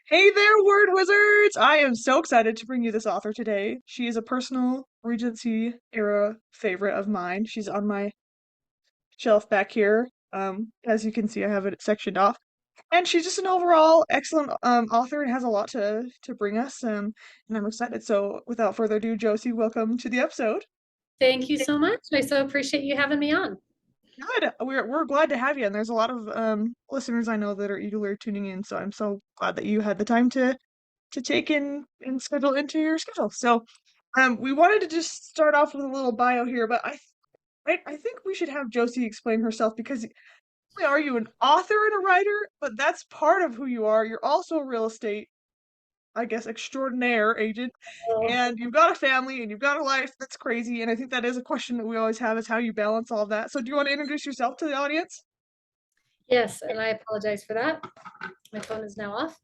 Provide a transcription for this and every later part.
Hey there, word wizards! I am so excited to bring you this author today. She is a personal Regency era favorite of mine. She's on my shelf back here. As you can see, I have it sectioned off. And she's just an overall excellent author and has a lot to bring us. And I'm excited. So without further ado, Josie, welcome to the episode. Thank you so much. I so appreciate you having me on. Good. We're glad to have you. And there's a lot of listeners I know that are eagerly tuning in. So I'm so glad that you had the time to take in and schedule into your schedule. So, we wanted to just start off with a little bio here, but I think we should have Josie explain herself because not only are you an author and a writer, but that's part of who you are. You're also a real estate, I guess, extraordinaire agent, Oh, and you've got a family and you've got a life that's crazy. And I think that is a question that we always have is how you balance all of that. So, do you want to introduce yourself to the audience? yes, and I apologize for that. My phone is now off.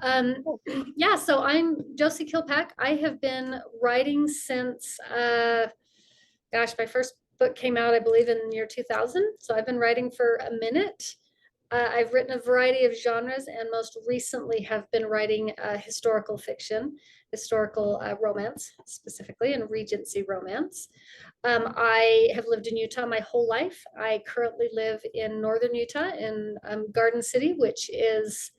Oh, Yeah, so I'm Josi Kilpack. I have been writing since, gosh, my first book came out, I believe, in the year 2000. So I've been writing for a minute. I've written a variety of genres and most recently have been writing historical fiction, historical romance specifically, and Regency romance. I have lived in Utah my whole life. I currently live in northern Utah in Garden City, which is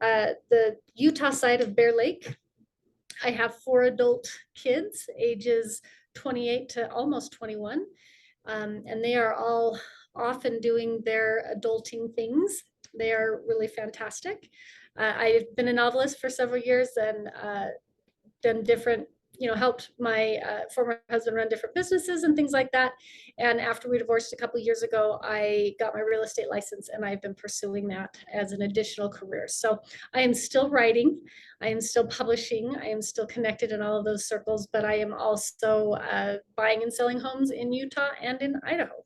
the Utah side of Bear Lake. I have four adult kids, ages 28 to almost 21, and they are all often doing their adulting things. They are really fantastic. I've been a novelist for several years and done different, helped my former husband run different businesses and things like that. And after we divorced a couple of years ago, I got my real estate license and I've been pursuing that as an additional career. So I am still writing, I am still publishing, I am still connected in all of those circles, but I am also buying and selling homes in Utah and in Idaho.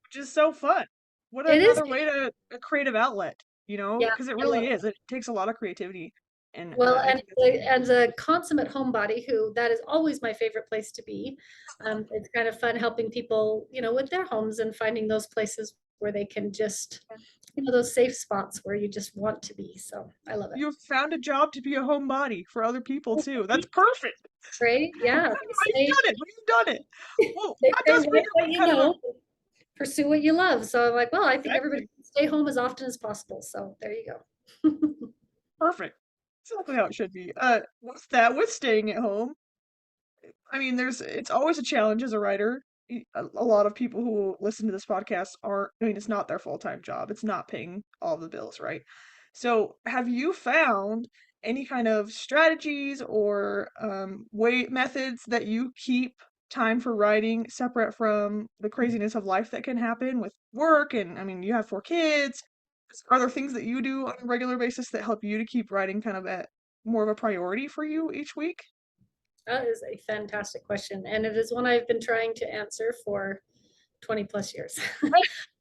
which is so fun. What It is, another way to a creative outlet, yeah, because it I love really it. is. It takes a lot of creativity, and Well, I and think it's as a consummate homebody, who that is always my favorite place to be. It's kind of fun helping people, with their homes and finding those places where they can just, those safe spots where you just want to be. So I love you've found a job to be a homebody for other people too. That's it. perfect. Right? Yeah. You've done it. You've done it. Well, They that say does bring write up what you kind of a know, pursue what you love. So I'm like, well, I think everybody exactly should stay home as often as possible. So there you go. perfect. Exactly how it should be. With staying at home, I mean, it's always a challenge as a writer. A lot of people who listen to this podcast are, I mean, it's not their full-time job. It's not paying all the bills, right? So, have you found any kind of strategies or way methods that you keep time for writing separate from the craziness of life that can happen with work? And I mean, you have four kids. Are there things that you do on a regular basis that help you to keep writing kind of at more of a priority for you each week? That is a fantastic question. And it is one I've been trying to answer for 20 plus years.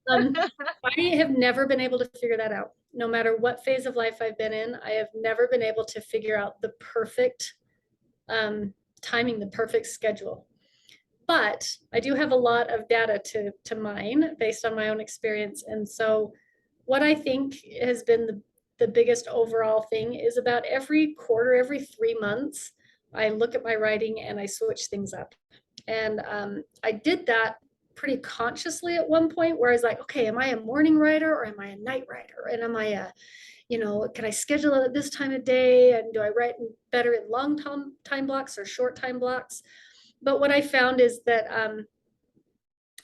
um, I have never been able to figure that out. No matter what phase of life I've been in, I have never been able to figure out the perfect um, timing, the perfect schedule. But I do have a lot of data to mine based on my own experience. And so, what I think has been the biggest overall thing is about every quarter, every 3 months, I look at my writing and I switch things up. And I did that pretty consciously at one point where I was like, okay, am I a morning writer or am I a night writer? And am I can I schedule it at this time of day? And do I write better in long time blocks or short time blocks? But what I found is that,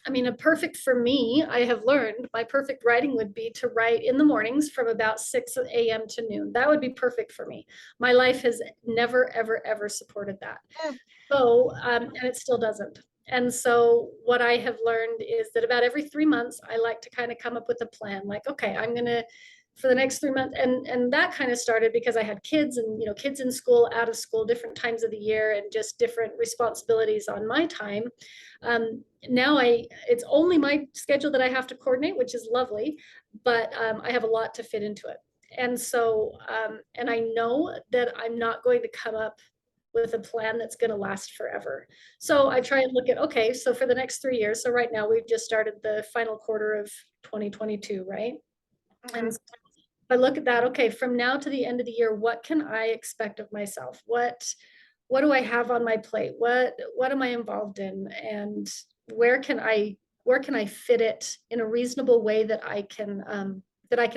I mean, a perfect for me, I have learned my perfect writing would be to write in the mornings from about 6 a.m. to noon. That would be perfect for me. My life has never, ever, ever supported that. So, and it still doesn't. And so, what I have learned is that about every 3 months, I like to kind of come up with a plan. Like, okay, I'm gonna for the next 3 months, and that kind of started because I had kids, and kids in school, out of school, different times of the year, and just different responsibilities on my time. Now it's only my schedule that I have to coordinate, which is lovely, but I have a lot to fit into it. And so, and I know that I'm not going to come up with a plan that's going to last forever. So I try and look at, okay, so for the next 3 years, so right now we've just started the final quarter of 2022, right? And Mhm. I look at that, okay, from now to the end of the year, what can I expect of myself? What do I have on my plate? What am I involved in? And where can I where can I fit it in a reasonable way that I can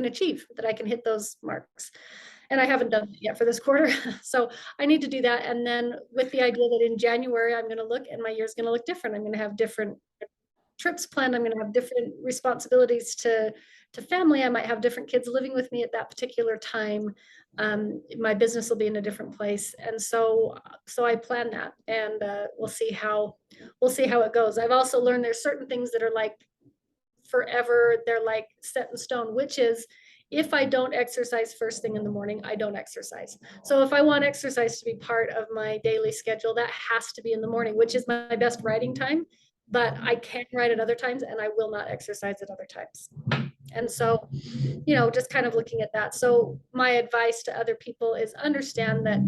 achieve, that I can hit those marks. And I haven't done that yet for this quarter. So I need to do that. And then with the idea that in January, I'm going to look and my year's going to look different. I'm going to have different trips planned. I'm going to have different responsibilities to family. I might have different kids living with me at that particular time. My business will be in a different place, and so I plan that, and we'll see how it goes. I've also learned there's certain things that are like forever. They're like set in stone, which is if I don't exercise first thing in the morning, I don't exercise. So if I want exercise to be part of my daily schedule, that has to be in the morning, which is my best writing time. But I can write at other times and I will not exercise at other times. And so, just kind of looking at that. So my advice to other people is understand that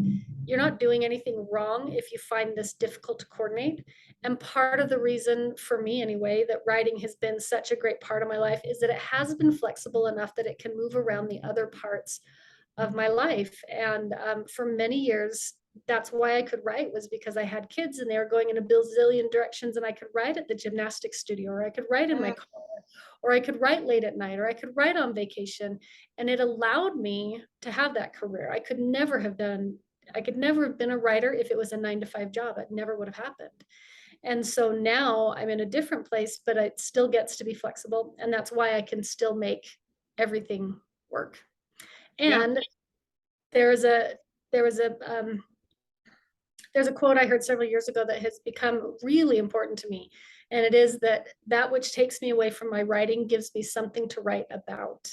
you're not doing anything wrong if you find this difficult to coordinate. And part of the reason for me anyway, that writing has been such a great part of my life is that it has been flexible enough that it can move around the other parts of my life. And for many years, that's why I could write, was because I had kids and they were going in a bazillion directions, and I could write at the gymnastics studio, or I could write in my car, or I could write late at night, or I could write on vacation. And it allowed me to have that career. I could never have been a writer if it was a 9 to 5 job. It never would have happened. And so now I'm in a different place, but it still gets to be flexible. And that's why I can still make everything work. Yeah. And there is a there was a there's a quote I heard several years ago that has become really important to me. And it is that which takes me away from my writing gives me something to write about.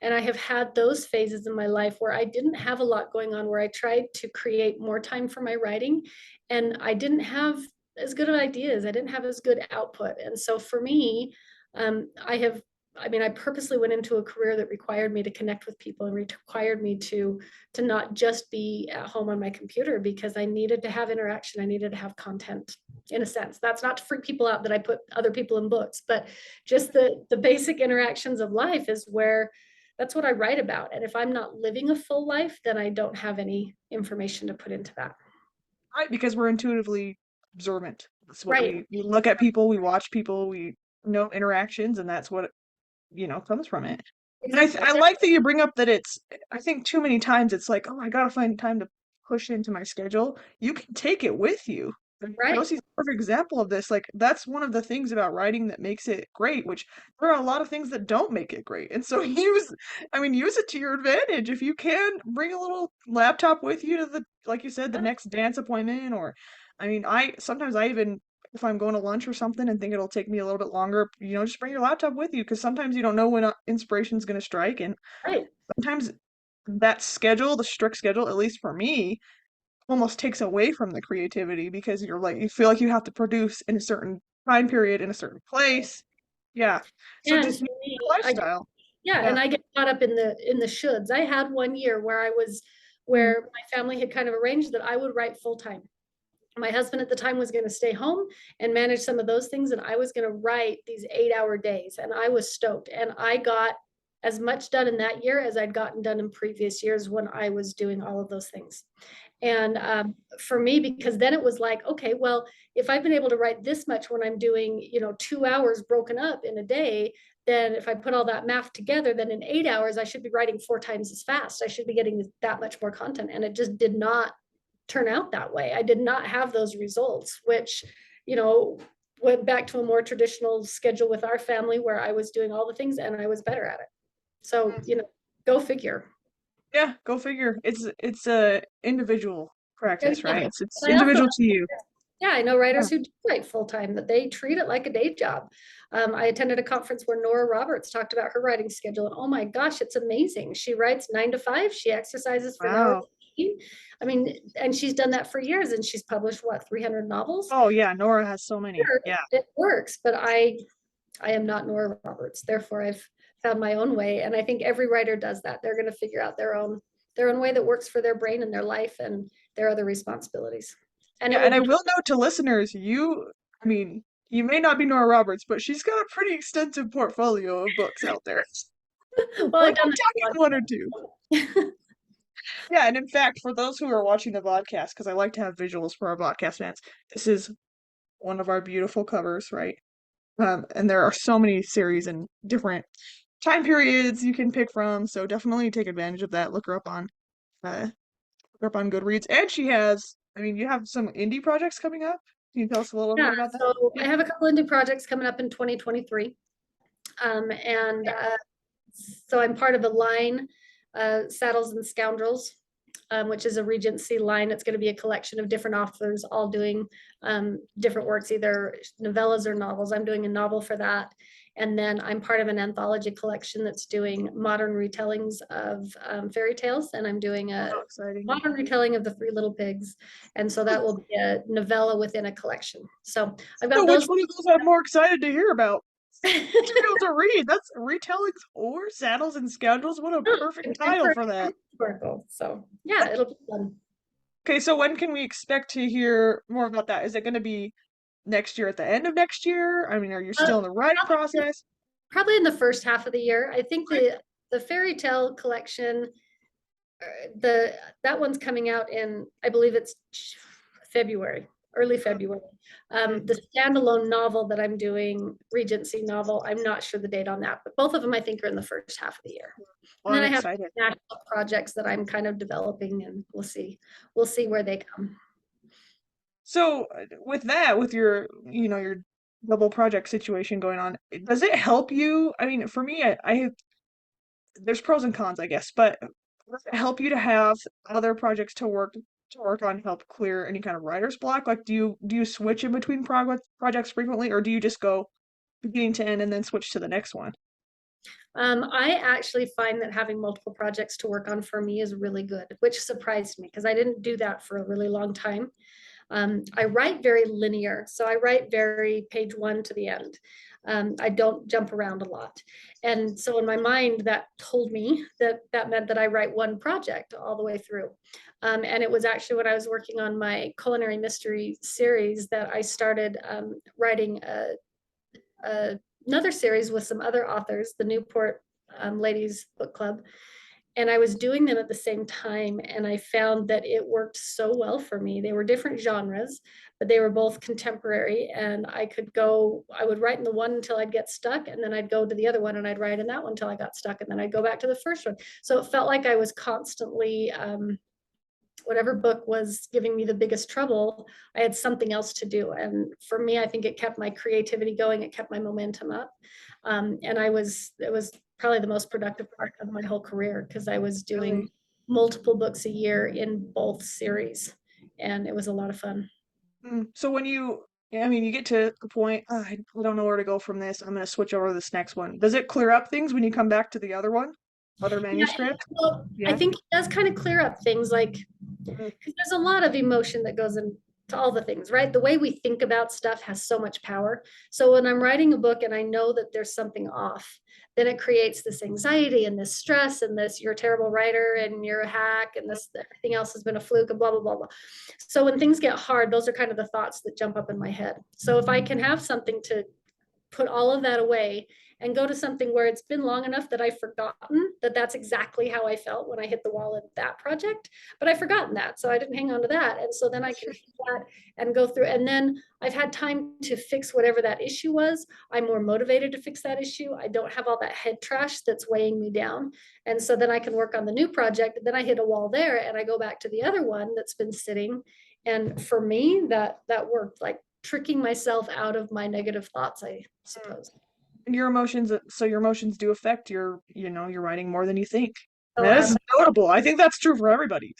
And I have had those phases in my life where I didn't have a lot going on, where I tried to create more time for my writing, and I didn't have as good of ideas. I didn't have as good output. And so for me, I purposely went into a career that required me to connect with people and required me to not just be at home on my computer, because I needed to have interaction. I needed to have content, in a sense. That's not to freak people out that I put other people in books, but just the basic interactions of life is where that's what I write about. And if I'm not living a full life, then I don't have any information to put into that. Right, because we're intuitively observant. That's what Right. we look at people, we watch people, we know interactions, and that's what, comes from it. And I Exactly. like that you bring up that I think too many times it's like, oh, I gotta find time to push into my schedule. You can take it with you. And Right. Josie's a perfect example of this. Like, that's one of the things about writing that makes it great, which there are a lot of things that don't make it great. And so use it to your advantage. If you can, bring a little laptop with you to like you said, the next dance appointment, or, sometimes I even, if I'm going to lunch or something and think it'll take me a little bit longer, just bring your laptop with you, because sometimes you don't know when inspiration's going to strike. And Right. sometimes that schedule, the strict schedule, at least for me, almost takes away from the creativity, because you feel like you have to produce in a certain time period in a certain place. Yeah. So And just for know me, your lifestyle. yeah, Yeah. and I get caught up in the shoulds. I had one year Mm. where my family had kind of arranged that I would write full time. My husband at the time was going to stay home and manage some of those things, and I was going to write these 8-hour days, and I was stoked. And I got as much done in that year as I'd gotten done in previous years when I was doing all of those things. And for me, because then it was like, okay, well, if I've been able to write this much when I'm doing, 2 hours broken up in a day, then if I put all that math together, then in 8 hours, I should be writing 4 times as fast. I should be getting that much more content. And it just did not turn out that way. I did not have those results, which, you know, went back to a more traditional schedule with our family where I was doing all the things and I was better at it. So, Mm. go figure. Yeah, go figure. It's a individual And practice, right? yeah, It's I also individual to you. yeah, I know Yeah. writers who do write full time, that they treat it like a day job. I attended a conference where Nora Roberts talked about her writing schedule, and oh my gosh, it's amazing. She writes 9 to 5, she exercises for an hour. Wow. I mean, and she's done that for years, and she's published what, 300 novels? Oh yeah, Nora has so many. Sure, Yeah. it works, but I am not Nora Roberts. Therefore, I've found my own way, and I think every writer does that. They're going to figure out their own way that works for their brain and their life and their other responsibilities. And Yeah, it will and I be will note to listeners, you may not be Nora Roberts, but she's got a pretty extensive portfolio of books out there. Well, We're I've done not that talking one or two. Yeah, and in fact, for those who are watching the podcast, because I like to have visuals for our podcast fans, this is one of our beautiful covers, right? And there are so many series and different time periods you can pick from, so definitely take advantage of that. Uh, look her up on Goodreads, and she has. I mean, you have some indie projects coming up. Can you tell us a little bit Yeah, about that? so Yeah. I have a couple of new projects coming up in 2023. And so I'm part of a line, Saddles and Scoundrels, which is a Regency line. It's going to be a collection of different authors all doing different works, either novellas or novels. I'm doing a novel for that. And then I'm part of an anthology collection that's doing modern retellings of fairy tales. And I'm doing a How exciting! modern retelling of The Three Little Pigs. And so that will be a novella within a collection. So I've So, got which those. one of those I'm more excited to hear about? To be able to read. That's retellings or Saddles and Scoundrels. What a perfect title Contemporary for that. historical. So yeah, it'll be fun. Okay, so when can we expect to hear more about that? Is it going to be next year at the end of next year? I mean, are you Uh, still in the writing probably, process? probably in the first half of the year. I think Okay. the fairy tale collection, the that one's coming out in, I believe it's February, early February. Mm, The standalone novel that I'm doing, Regency novel, I'm not sure the date on that, but both of them I think are in the first half of the year. well, And then I'm I have excited. national projects that I'm kind of developing, and we'll see where they come. So, with that, with your double project situation going on, does it help you? I mean, for me, there's pros and cons, I guess, but does it help you to have other projects to work on, help clear any kind of writer's block? Like, do you switch in between projects frequently, or do you just go beginning to end and then switch to the next one? I actually find that having multiple projects to work on for me is really good, which surprised me because I didn't do that for a really long time. I write very linear, so I write very page one to the end. I don't jump around a lot. And so in my mind, that told me that that meant that I write one project all the way through. And it was actually when I was working on my culinary mystery series that I started writing another series with some other authors, the Newport Ladies Book Club. And I was doing them at the same time, and I found that it worked so well for me. They were different genres, but they were both contemporary, and I would write in the one until I'd get stuck, and then I'd go to the other one and I'd write in that one until I got stuck, and then I'd go back to the first one. So it felt like I was constantly whatever book was giving me the biggest trouble, I had something else to do. And for me, I think it kept my creativity going. It kept my momentum up. And it was probably the most productive part of my whole career because I was doing Really? multiple books a year in both series. And it was a lot of fun. So yeah, I mean, you get to the point, I don't know where to go from this. I'm going to switch over to this next one. Does it clear up things when you come back to the other Yeah, manuscript? well, I Yeah. think it does kind of clear up things like, Mm, because there's a lot of emotion that goes into all the things, right? The way we think about stuff has so much power. So when I'm writing a book and I know that there's something off, then it creates this anxiety and this stress and this you're a terrible writer and you're a hack and this everything else has been a fluke and blah blah blah blah. So when things get hard, those are kind of the thoughts that jump up in my head. So if I can have something to put all of that away and go to something where it's been long enough that I've forgotten that that's exactly how I felt when I hit the wall in that project. But I've forgotten that. So I didn't hang on to that. And so then I can keep that and go through. And then I've had time to fix whatever that issue was. I'm more motivated to fix that issue. I don't have all that head trash that's weighing me down. And so then I can work on the new project. Then I hit a wall there and I go back to the other one that's been sitting. And for me, that worked, like tricking myself out of my negative thoughts, I mm. suppose. And your emotions do affect your writing more than you think. And So that is notable. I think that's true for everybody.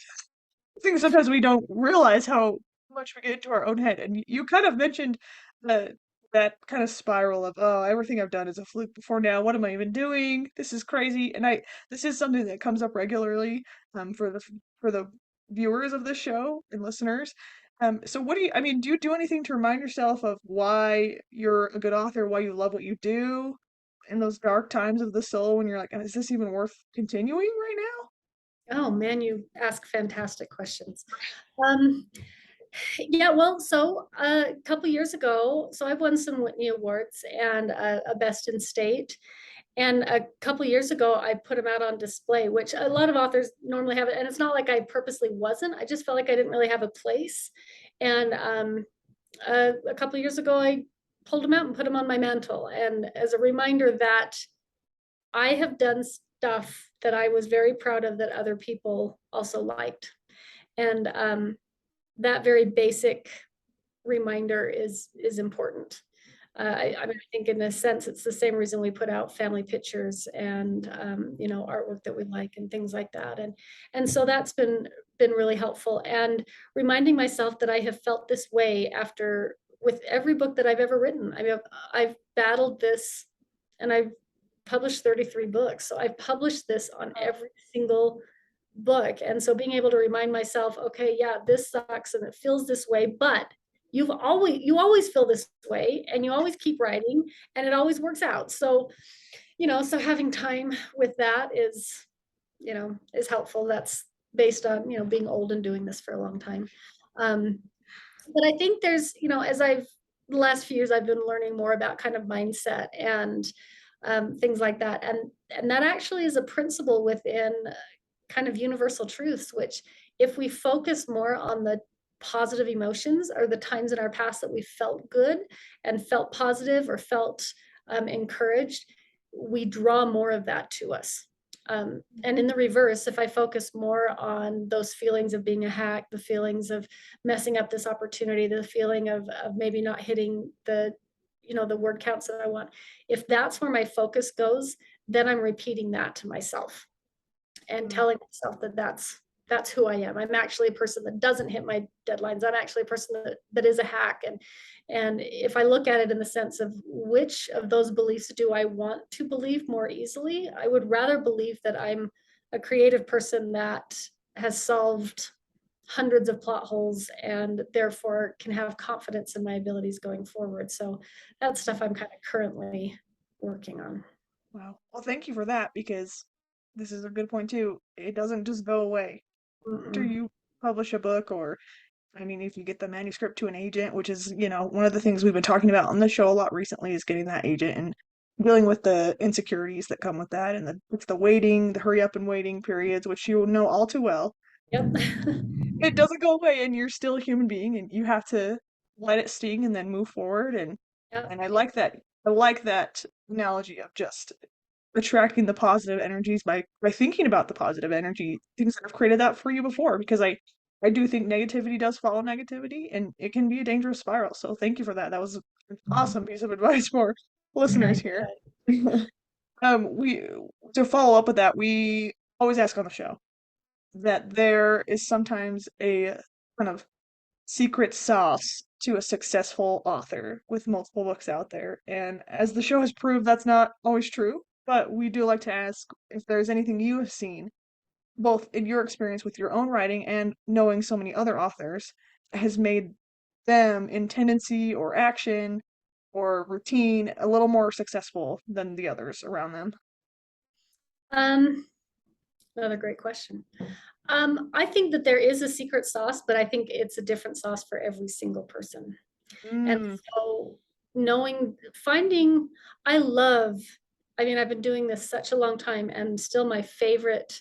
I think sometimes we don't realize how much we get into our own head. And you kind of mentioned the that kind of spiral of, oh, everything I've done is a fluke before now. What am I even doing? This is crazy. And this is something that comes up regularly for the viewers of the show and listeners. So I mean, do you do anything to remind yourself of why you're a good author, why you love what you do in those dark times of the soul when you're like, is this even worth continuing right now? oh man, you ask fantastic questions. Um, yeah, well, so a couple years ago, so I've won some Whitney Awards and a Best in State. And a couple years ago, I put them out on display, which a lot of authors normally have it. And it's not like I purposely wasn't. I just felt like I didn't really have a place. And a couple years ago, I pulled them out and put them on my mantle. And as a reminder that I have done stuff that I was very proud of that other people also liked. And that very basic reminder is important. I mean, I think in a sense, it's the same reason we put out family pictures and artwork that we like and things like that. And so that's been really helpful. And reminding myself that I have felt this way after with every book that I've ever written. I mean, I've battled this, and I've published 33 books. So I've published this on every single book. And so being able to remind myself, okay, yeah, this sucks and it feels this way, but you always feel this way, and you always keep writing, and it always works out. So, so having time with that is helpful. That's based on, being old and doing this for a long time. But I think there's, the last few years, I've been learning more about kind of mindset and things like that. And that actually is a principle within kind of universal truths, which if we focus more on the positive emotions or the times in our past that we felt good and felt positive or felt encouraged, we draw more of that to us. And in the reverse, if I focus more on those feelings of being a hack, the feelings of messing up this opportunity, the feeling of maybe not hitting the word counts that I want, if that's where my focus goes, then I'm repeating that to myself and telling myself that that's who I am. I'm actually a person that doesn't hit my deadlines. I'm actually a person that is a hack. And if I look at it in the sense of which of those beliefs do I want to believe more easily, I would rather believe that I'm a creative person that has solved hundreds of plot holes and therefore can have confidence in my abilities going forward. So that's stuff I'm kind of currently working on. Wow. Well, thank you for that, because this is a good point too. It doesn't just go away after Mm-mm. you publish a book, or I mean, if you get the manuscript to an agent, which is, one of the things we've been talking about on the show a lot recently, is getting that agent and dealing with the insecurities that come with that, and it's the waiting, the hurry up and waiting periods, which you know all too well. Yep. It doesn't go away, and you're still a human being, and you have to let it sting and then move forward. And Yep. and I like that. I like that analogy of just attracting the positive energies by thinking about the positive energy things that have created that for you before, because I do think negativity does follow negativity, and it can be a dangerous spiral. So thank you for that. That was an awesome piece of advice for listeners here. We To follow up with that, we always ask on the show that there is sometimes a kind of secret sauce to a successful author with multiple books out there. And as the show has proved, that's not always true. But we do like to ask if there's anything you have seen, both in your experience with your own writing and knowing so many other authors, has made them in tendency or action or routine a little more successful than the others around them. Um, Another great question. I think that there is a secret sauce, but I think it's a different sauce for every single person. And Mm, so I mean, I've been doing this such a long time, and still my favorite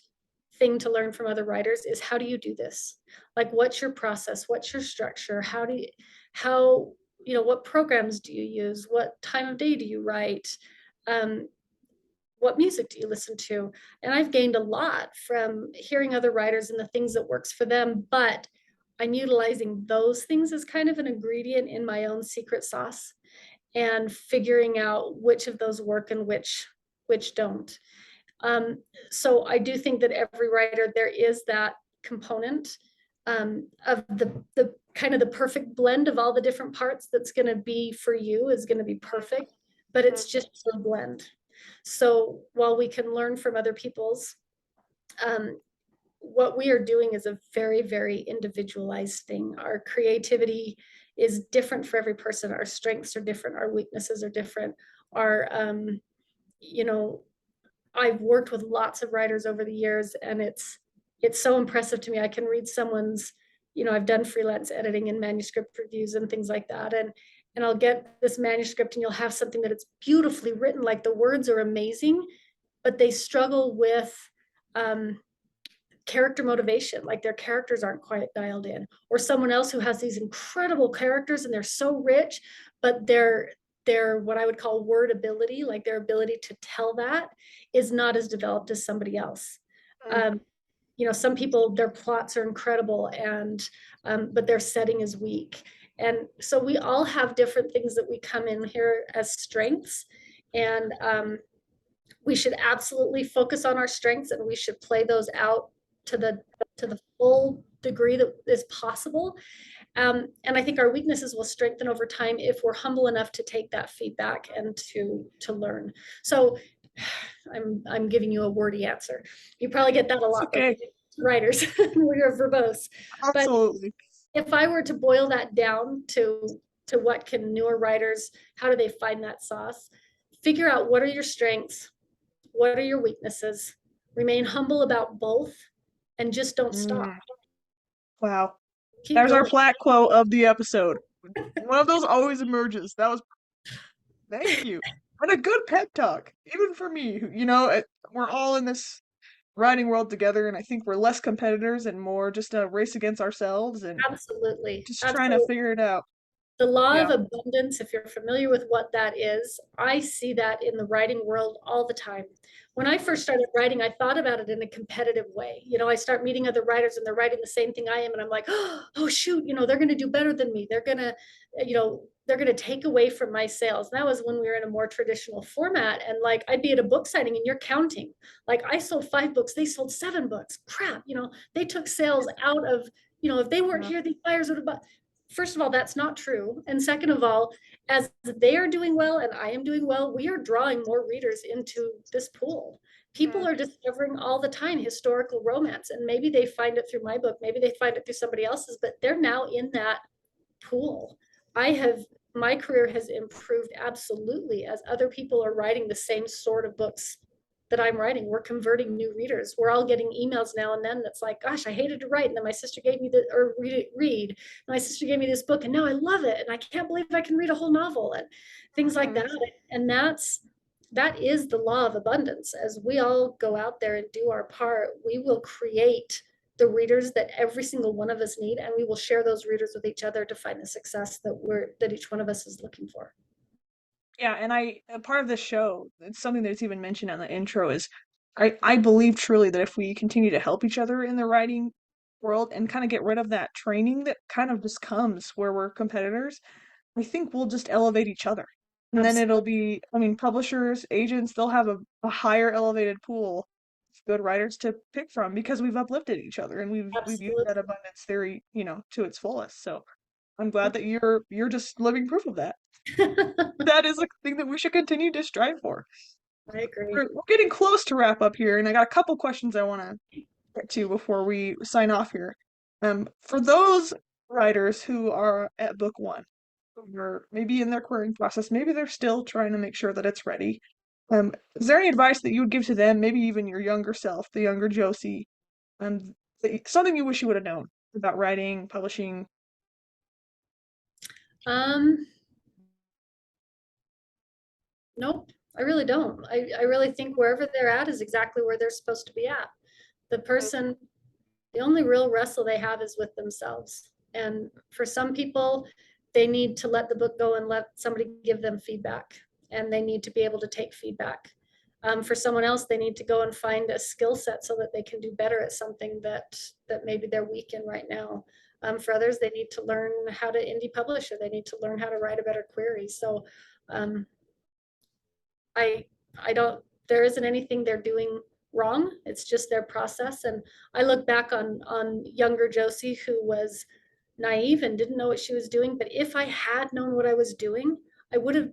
thing to learn from other writers is, how do you do this? Like, what's your process? What's your structure? What programs do you use? What time of day do you write? Um, what music do you listen to? And I've gained a lot from hearing other writers and the things that works for them, but I'm utilizing those things as kind of an ingredient in my own secret sauce and figuring out which of those work and which don't. So I do think that every writer, there is that component of the kind of the perfect blend of all the different parts that's going to be for you is going to be perfect, but it's just a blend. So while we can learn from other people's, what we are doing is a very, very individualized thing. Our creativity is different for every person. Our strengths are different. Our weaknesses are different. You know, I've worked with lots of writers over the years, and it's so impressive to me. I can read someone's, I've done freelance editing and manuscript reviews and things like that. And and I'll get this manuscript, and you'll have something that it's beautifully written, like the words are amazing, but they struggle with character motivation, like their characters aren't quite dialed in. Or someone else who has these incredible characters and they're so rich, but their what I would call word ability, like their ability to tell that, is not as developed as somebody else. You know, some people, their plots are incredible, and but their setting is weak. And so we all have different things that we come in here as strengths, and we should absolutely focus on our strengths, and we should play those out to the full degree that is possible. And I think our weaknesses will strengthen over time if we're humble enough to take that feedback and to learn. So I'm giving you a wordy answer. You probably get that a It's lot, okay. writers. We're verbose. But Absolutely. if I were to boil that down to what can newer writers, how do they find that sauce? Figure out what are your strengths, what are your weaknesses, remain humble about both, and just don't stop. Wow. Keep There's our going. plaque quote of the episode. One of those always emerges. That was, thank you. And a good pep talk, even for me. You know, we're all in this writing world together, and I think we're less competitors and more just a race against ourselves and Absolutely. just trying to Absolutely. figure it out. The law of Yeah. abundance, if you're familiar with what that is, I see that in the writing world all the time. When I first started writing, I thought about it in a competitive way. You know, I start meeting other writers and they're writing the same thing I am, and I'm like, oh shoot, you know, they're going to do better than me. They're going to, you know, they're going to take away from my sales. And that was when we were in a more traditional format. And like, I'd be at a book signing and you're counting. Like, I sold 5 books, they sold 7 books. Crap, you know, they took sales out of, you know, if they weren't here, these buyers would have bought. First of all, that's not true. And second of all, as they are doing well and I am doing well, we are drawing more readers into this pool. People are discovering all the time historical romance, and maybe they find it through my book, maybe they find it through somebody else's, but they're now in that pool. My career has improved absolutely as other people are writing the same sort of books that I'm writing. We're converting new readers. We're all getting emails now and then that's like, gosh, I hated to write. And then my sister gave me read. And my sister gave me this book and now I love it. And I can't believe I can read a whole novel and things like that. And that is the law of abundance. As we all go out there and do our part, we will create the readers that every single one of us need, and we will share those readers with each other to find the success that each one of us is looking for. Yeah, and a part of this show, it's something that's even mentioned on the intro, is I believe truly that if we continue to help each other in the writing world and kind of get rid of that training that kind of just comes where we're competitors, I think we'll just elevate each other. And then it'll Absolutely. be, I mean, publishers, agents, they'll have a higher elevated pool of good writers to pick from because we've uplifted each other and we've used that Absolutely. abundance theory, you know, to its fullest. So I'm glad that you're just living proof of that. That is a thing that we should continue to strive for. I agree. We're getting close to wrap up here, and I got a couple questions I want to get to before we sign off here. For those writers who are at book one, who are maybe in their querying process, maybe they're still trying to make sure that it's ready. Is there any advice that you would give to them, maybe even your younger self, the younger Josie, something you wish you would have known about writing, publishing? Um, nope, I really don't. I really think wherever they're at is exactly where they're supposed to be at. The person, the only real wrestle they have is with themselves. And for some people, they need to let the book go and let somebody give them feedback, and they need to be able to take feedback. For someone else, they need to go and find a skill set so that they can do better at something that maybe they're weak in right now. For others, they need to learn how to indie publish, or they need to learn how to write a better query. So um, I I don't, there isn't anything they're doing wrong. It's just their process. And I look back on younger Josie, who was naive and didn't know what she was doing. But if I had known what I was doing, I would have,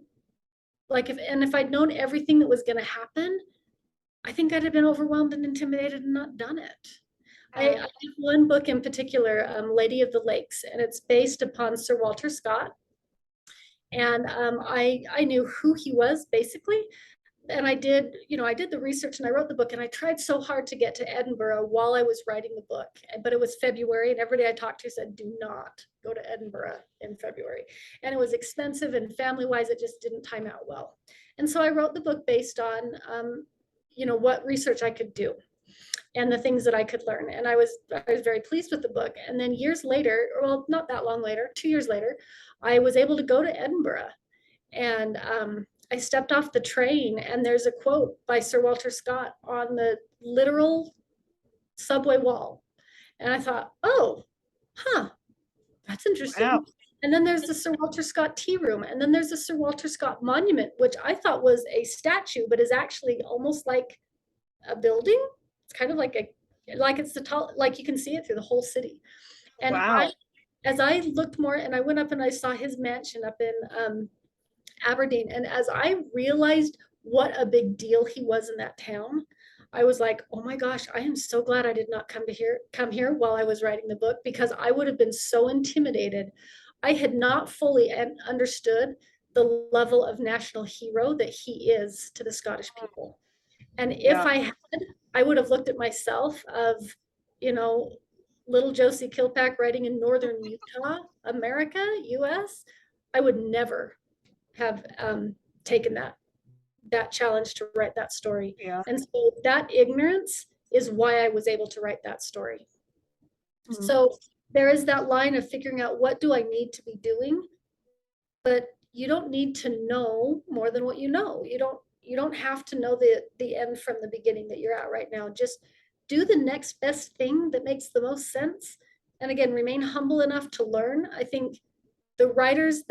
like, if I'd known everything that was going to happen, I think I'd have been overwhelmed and intimidated and not done it. I have one book in particular, Lady of the Lakes, and it's based upon Sir Walter Scott. And I knew who he was basically, and I did, I did the research and I wrote the book, and I tried so hard to get to Edinburgh while I was writing the book. But it was February, and everybody I talked to said, do not go to Edinburgh in February. And it was expensive, and family-wise, it just didn't time out well. And so I wrote the book based on, what research I could do and the things that I could learn. And I was very pleased with the book. And then years later, well, not that long later, 2 years later, I was able to go to Edinburgh. And I stepped off the train, and there's a quote by Sir Walter Scott on the literal subway wall. And I thought, oh, that's interesting. Wow. And then there's the Sir Walter Scott tea room. And then there's the Sir Walter Scott monument, which I thought was a statue, but is actually almost like a building. It's kind of like it's the tall, like you can see it through the whole city. And Wow. as I looked more, and I went up and I saw his mansion up in Aberdeen. And as I realized what a big deal he was in that town, I was like, oh my gosh, I am so glad I did not come here while I was writing the book, because I would have been so intimidated. I had not fully understood the level of national hero that he is to the Scottish people. And if Yeah. I had, I would have looked at myself of, little Josi Kilpack writing in northern Utah, America, US. I would never have taken that challenge to write that story. Yeah. And so that ignorance is why I was able to write that story. Mhm. So there is that line of figuring out, what do I need to be doing? But you don't need to know more than what you know. You don't have to know the end from the beginning that you're at right now. Just do the next best thing that makes the most sense. And again, remain humble enough to learn. I think the writers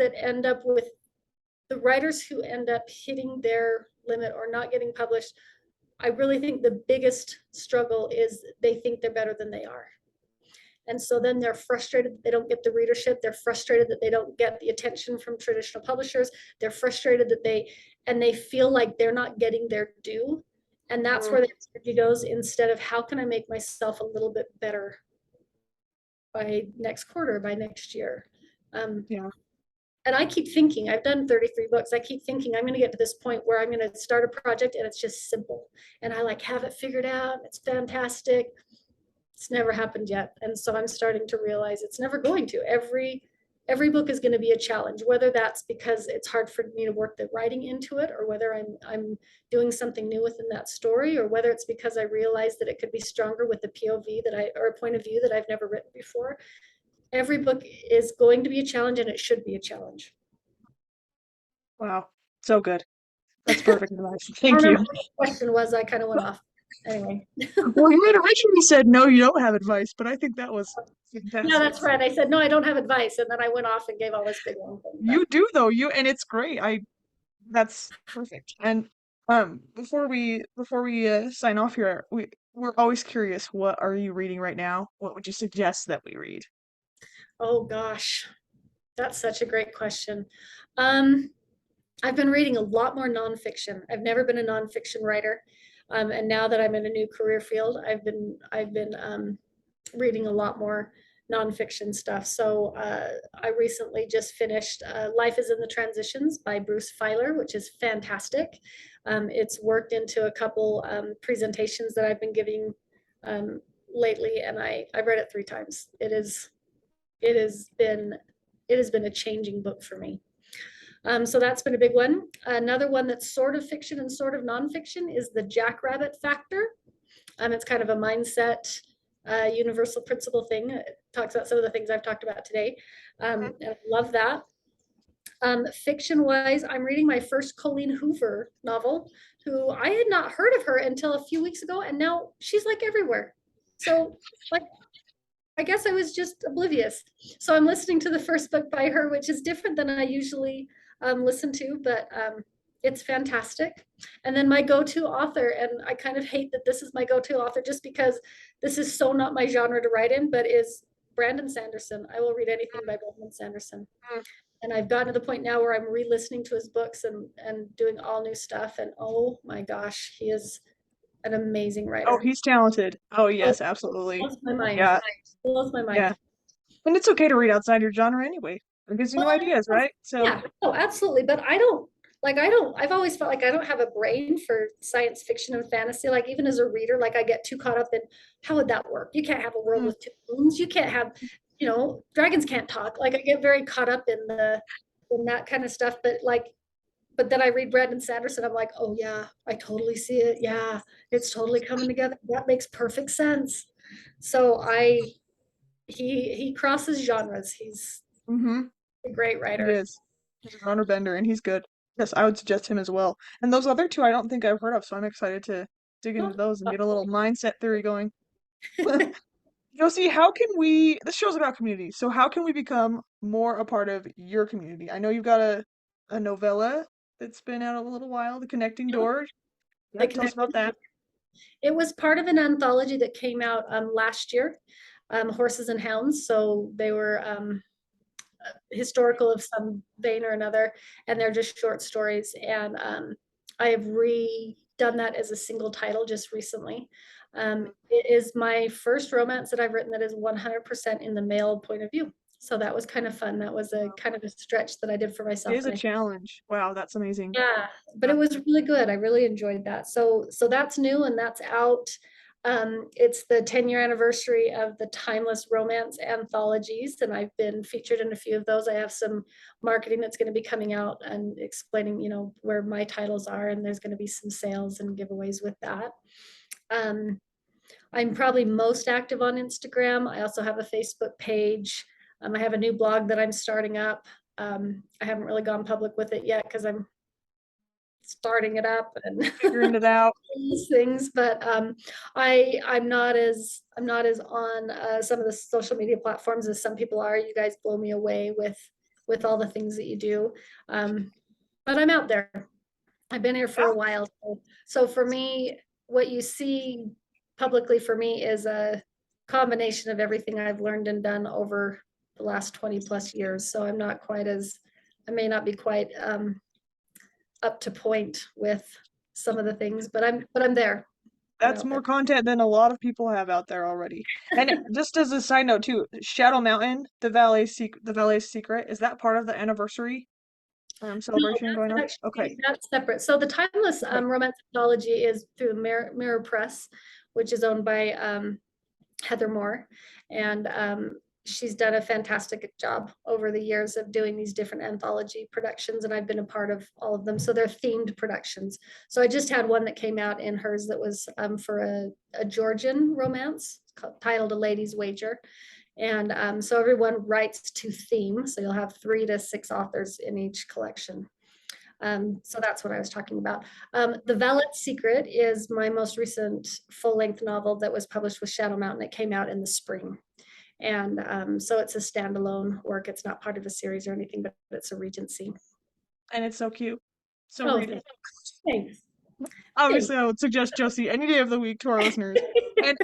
who end up hitting their limit or not getting published, I really think the biggest struggle is they think they're better than they are. And so then they're frustrated that they don't get the readership. They're frustrated that they don't get the attention from traditional publishers. They're frustrated that they feel like they're not getting their due. And that's Mhm. where the energy goes, instead of how can I make myself a little bit better by next quarter, by next year. Yeah. And I keep thinking, I've done 33 books. I keep thinking I'm going to get to this point where I'm going to start a project and it's just simple. And I have it figured out. It's fantastic. It's never happened yet. And so I'm starting to realize it's never going to. Every book is going to be a challenge, whether that's because it's hard for me to work the writing into it, or whether I'm doing something new within that story, or whether it's because I realize that it could be stronger with the POV or a point of view that I've never written before. Every book is going to be a challenge, and it should be a challenge. Wow. So good. That's perfect advice. I don't Thank you. remember what the question was. I kind of went off. Anyway. Well, you had originally said no, you don't have advice, but I think that was Yeah, fantastic. that's right. I said, no, I don't have advice. And then I went off and gave all this big long thing. But You do though, and it's great. That's perfect. And before we sign off here, we're always curious, what are you reading right now? What would you suggest that we read? oh gosh, that's such a great question. Um, I've been reading a lot more nonfiction. I've never been a nonfiction writer. And now that I'm in a new career field, I've been reading a lot more nonfiction stuff. So I recently just finished Life is in the Transitions by Bruce Feiler, which is fantastic. It's worked into a couple presentations that I've been giving lately, and I've read it 3 times. It has been it has been a changing book for me. So that's been a big one. Another one that's sort of fiction and sort of nonfiction is The Jackrabbit Factor. It's kind of a mindset, universal principle thing. It talks about some of the things I've talked about today. And I love that. Fiction wise, I'm reading my first Colleen Hoover novel, who I had not heard of her until a few weeks ago, and now she's like everywhere. So, like, I guess I was just oblivious. So I'm listening to the first book by her, which is different than I usually listen to, but it's fantastic. And then my go-to author, and I kind of hate that this is my go-to author just because this is so not my genre to write in, but is Brandon Sanderson. I will read anything by Brandon Sanderson. And I've gotten to the point now where I'm re-listening to his books and doing all new stuff. And oh my gosh, he is an amazing Oh, writer. he's talented. Oh, Oh, yes, absolutely. blows my mind. Yeah, Blows my yeah. mind. And it's okay to read outside your genre anyway. It gives you new Well, ideas, right? So, yeah, oh, absolutely. But I don't, like I've always felt like I don't have a brain for science fiction and fantasy. Like even as a reader, like I get too caught up in how would that work? You can't have a world Mm, with two moons. You can't have, dragons can't talk. Like I get very caught up in that kind of stuff. But then I read Brandon Sanderson, I'm like, oh yeah, I totally see it. Yeah, it's totally coming together. That makes perfect sense. So he crosses genres. He's mm-hmm. a great He writer. is. He's a genre bender and he's good. Yes, I would suggest him as well. And those other two I don't think I've heard of, so I'm excited to dig into those and get a little mindset theory going. Josie, how can we, this show's about community, so how can we become more a part of your community? I know you've got a novella that's been out a little while, The Connecting Door. The Yeah, tell us Connected. about that. It was part of an anthology that came out last year, Horses and Hounds. So they were historical of some vein or another, and they're just short stories. And I have redone that as a single title just recently. It is my first romance that I've written that is 100% in the male point of view. So that was kind of fun. That was a kind of a stretch that I did for It myself. is a challenge. Wow, that's amazing. Yeah, but Yeah. it was really good. I really enjoyed that. So that's new and that's out. It's the 10-year anniversary of the Timeless Romance anthologies, and I've been featured in a few of those. I have some marketing that's going to be coming out and explaining, where my titles are, and there's going to be some sales and giveaways with that. Um, I'm probably most active on Instagram. I also have a Facebook page. I have a new blog that I'm starting up. I haven't really gone public with it yet because I'm starting it up and Figuring it out. these things, but I'm not as on some of the social media platforms as some people are. You guys blow me away with all the things that you do, um, but I'm out there. I've been here for Yeah, a while, so for me, what you see publicly for me is a combination of everything I've learned and done over the last 20 plus years. So I may not be quite up to point with some of the things, but I'm there. I'm that's out there. more content than a lot of people have out there already. And just as a side note too, Shadow Mountain, the Valley's Secret, is that part of the anniversary No, celebration going on? that's Okay. actually that's separate. So the Timeless Okay. Romance Anthology is through Mirror Press, which is owned by Heather Moore, and she's done a fantastic job over the years of doing these different anthology productions, and I've been a part of all of them. So they're themed productions. So I just had one that came out in hers that was for a Georgian romance titled A Lady's Wager. And so everyone writes to theme. So you'll have 3 to 6 authors in each collection. So that's what I was talking about. The Valet's Secret is my most recent full-length novel that was published with Shadow Mountain. It came out in the spring. And so it's a standalone work. It's not part of a series or anything, but it's a Regency. And it's so cute. So Oh, read it. thanks. Thanks. Obviously, I would suggest Josie any day of the week to our listeners. And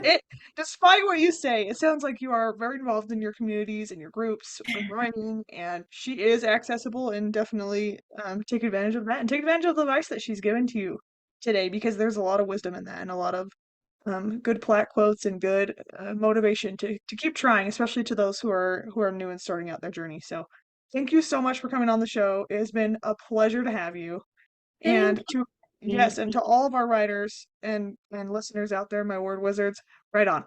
despite what you say, it sounds like you are very involved in your communities and your groups with writing, and she is accessible and definitely take advantage of that and take advantage of the advice that she's given to you today because there's a lot of wisdom in that and a lot of good plat quotes and good motivation to keep trying, especially to those who are new and starting out their journey. So, thank you so much for coming on the show. It has been a pleasure to have you. Thank And to you. yes, and to all of our writers and listeners out there, my word wizards, right on.